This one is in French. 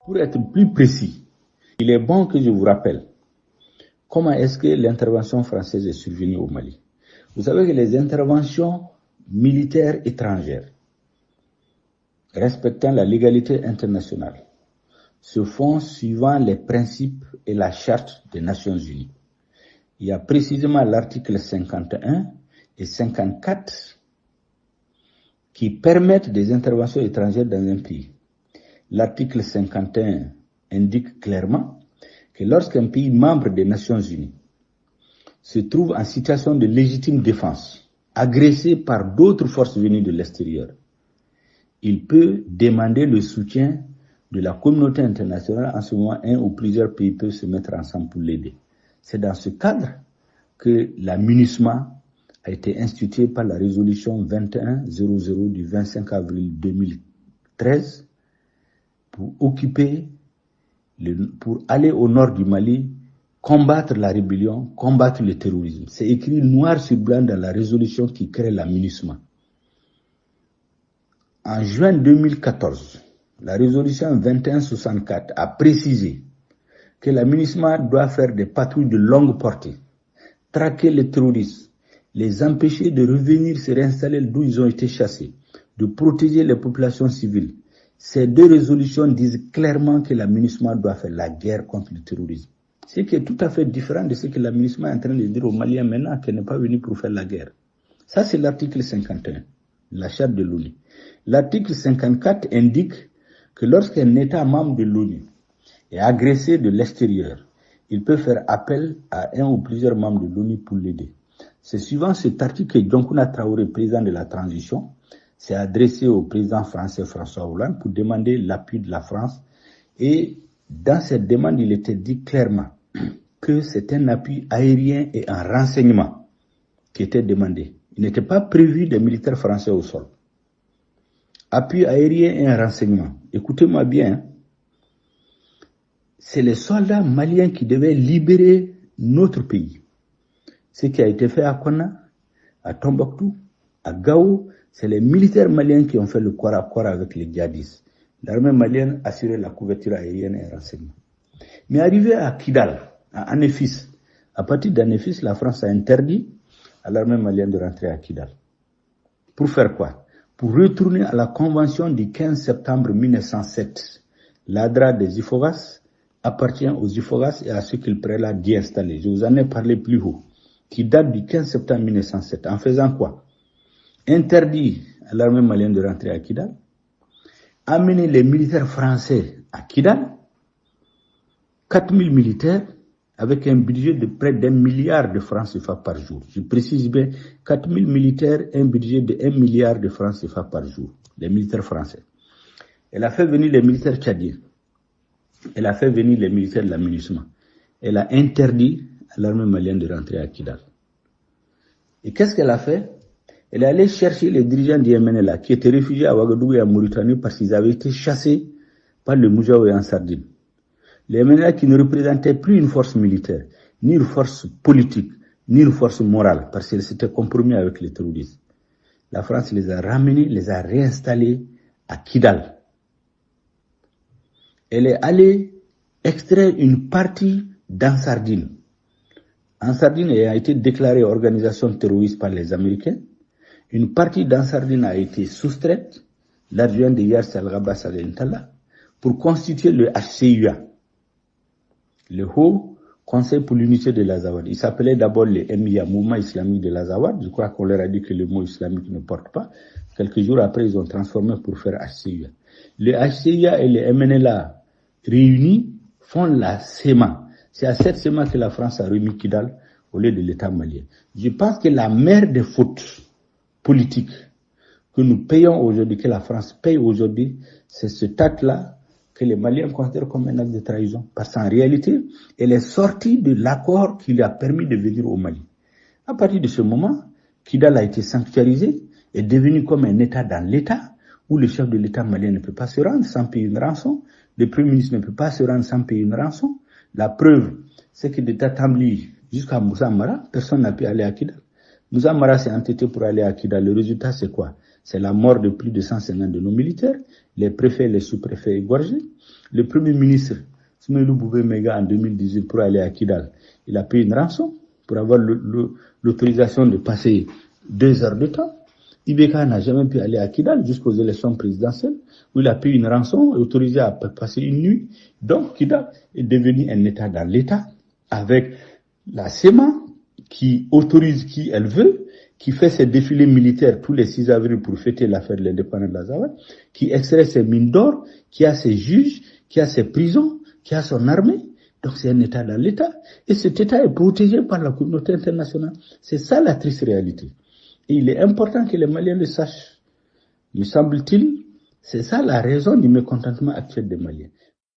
Pour être plus précis, il est bon que je vous rappelle comment est-ce que l'intervention française est survenue au Mali. Vous savez que les interventions militaires étrangères respectant la légalité internationale se font suivant les principes et la charte des Nations Unies. Il y a précisément l'article 51 et 54 qui permettent des interventions étrangères dans un pays. L'article 51 indique clairement que lorsqu'un pays membre des Nations Unies se trouve en situation de légitime défense, agressé par d'autres forces venues de l'extérieur, il peut demander le soutien de la communauté internationale. En ce moment, un ou plusieurs pays peuvent se mettre ensemble pour l'aider. C'est dans ce cadre que la MINUSMA a été instituée par la résolution 2100 du 25 avril 2013 pour aller au nord du Mali, combattre la rébellion, combattre le terrorisme. C'est écrit noir sur blanc dans la résolution qui crée la MINUSMA. En juin 2014, la résolution 2164 a précisé que la MINUSMA doit faire des patrouilles de longue portée, traquer les terroristes, les empêcher de revenir se réinstaller d'où ils ont été chassés, de protéger les populations civiles. Ces deux résolutions disent clairement que la MINUSMA doit faire la guerre contre le terrorisme. Ce qui est tout à fait différent de ce que la MINUSMA est en train de dire aux Maliens maintenant, qu'elle n'est pas venue pour faire la guerre. Ça, c'est l'article 51, la charte de l'ONU. L'article 54 indique que lorsqu'un État membre de l'ONU est agressé de l'extérieur, il peut faire appel à un ou plusieurs membres de l'ONU pour l'aider. C'est suivant cet article que Dioncouna Traoré, président de la transition, s'est adressé au président français François Hollande pour demander l'appui de la France. Et dans cette demande, il était dit clairement que c'est un appui aérien et en renseignement qui était demandé. Il n'était pas prévu des militaires français au sol. Appui aérien et un renseignement. Écoutez-moi bien. C'est les soldats maliens qui devaient libérer notre pays. Ce qui a été fait à Konna, à Tombouctou, à Gao, c'est les militaires maliens qui ont fait le corps à corps avec les djihadistes. L'armée malienne assurait la couverture aérienne et un renseignement. Mais arrivé à Kidal, à Anefis, à partir d'Anefis, la France a interdit à l'armée malienne de rentrer à Kidal. Pour faire quoi? Pour retourner à la convention du 15 septembre 1907. L'ADRA des Ifogas appartient aux Ifogas et à ceux qu'ils prélat d'y installer. Je vous en ai parlé plus haut. Qui date du 15 septembre 1907. En faisant quoi? Interdit à l'armée malienne de rentrer à Kidal. Amener les militaires français à Kidal. 4000 militaires avec un budget de près d'1 milliard de francs CFA par jour. Je précise bien, 4000 militaires, un budget de 1 milliard de francs CFA par jour. Les militaires français. Elle a fait venir les militaires tchadiens. Elle a fait venir les militaires de la MINUSMA. Elle a interdit à l'armée malienne de rentrer à Kidal. Et qu'est-ce qu'elle a fait? Elle est allée chercher les dirigeants du MNLA qui étaient réfugiés à Ouagadougou et à Mauritanie parce qu'ils avaient été chassés par le Moujao et en Sardine. Les MNLA qui ne représentaient plus une force militaire, ni une force politique, ni une force morale, parce qu'elles s'étaient compromis avec les terroristes. La France les a ramenés, les a réinstallés à Kidal. Elle est allée extraire une partie d'Ansardine. Ansardine a été déclarée organisation terroriste par les Américains. Une partie d'Ansardine a été soustraite, l'adjoint de Yars al-Ghabas al-Intala, pour constituer le HCUA, le Haut Conseil pour l'unité de l'Azawad. Il s'appelait d'abord le MIA, Mouvement islamique de l'Azawad. Je crois qu'on leur a dit que le mot islamique ne porte pas. Quelques jours après, ils ont transformé pour faire HCUA. Le HCUA et le MNLA réunis font la SEMA. C'est à cette SEMA que la France a remis Kidal au lieu de l'État malien. Je pense que la mère des fautes politiques que nous payons aujourd'hui, que la France paye aujourd'hui, c'est ce acte-là que les Maliens considèrent comme un acte de trahison. Parce qu'en réalité, elle est sortie de l'accord qui lui a permis de venir au Mali. À partir de ce moment, Kidal a été sanctuarisé, est devenu comme un État dans l'État, où le chef de l'État malien ne peut pas se rendre sans payer une rançon, le Premier ministre ne peut pas se rendre sans payer une rançon. La preuve, c'est que de Tatambli jusqu'à Moussa Mara, personne n'a pu aller à Kidal. Moussa Mara s'est entêté pour aller à Kidal. Le résultat, c'est quoi? c'est la mort de plus de 150 de nos militaires, les préfets et les sous-préfets égorgés. Le premier ministre, Soumaïlou Boubé-Mega, en 2018, pour aller à Kidal, il a payé une rançon pour avoir l'autorisation de passer 2 heures de temps. Ibeka n'a jamais pu aller à Kidal jusqu'aux élections présidentielles, où il a payé une rançon autorisé à passer une nuit. Donc Kidal est devenu un État dans l'État, avec la SEMA qui autorise qui elle veut, qui fait ses défilés militaires tous les 6 avril pour fêter l'affaire de l'indépendance de l'Azawad, qui extrait ses mines d'or, qui a ses juges, qui a ses prisons, qui a son armée. Donc c'est un État dans l'État. Et cet État est protégé par la communauté internationale. C'est ça la triste réalité. Et il est important que les Maliens le sachent. Me semble-t-il, c'est ça la raison du mécontentement actuel des Maliens.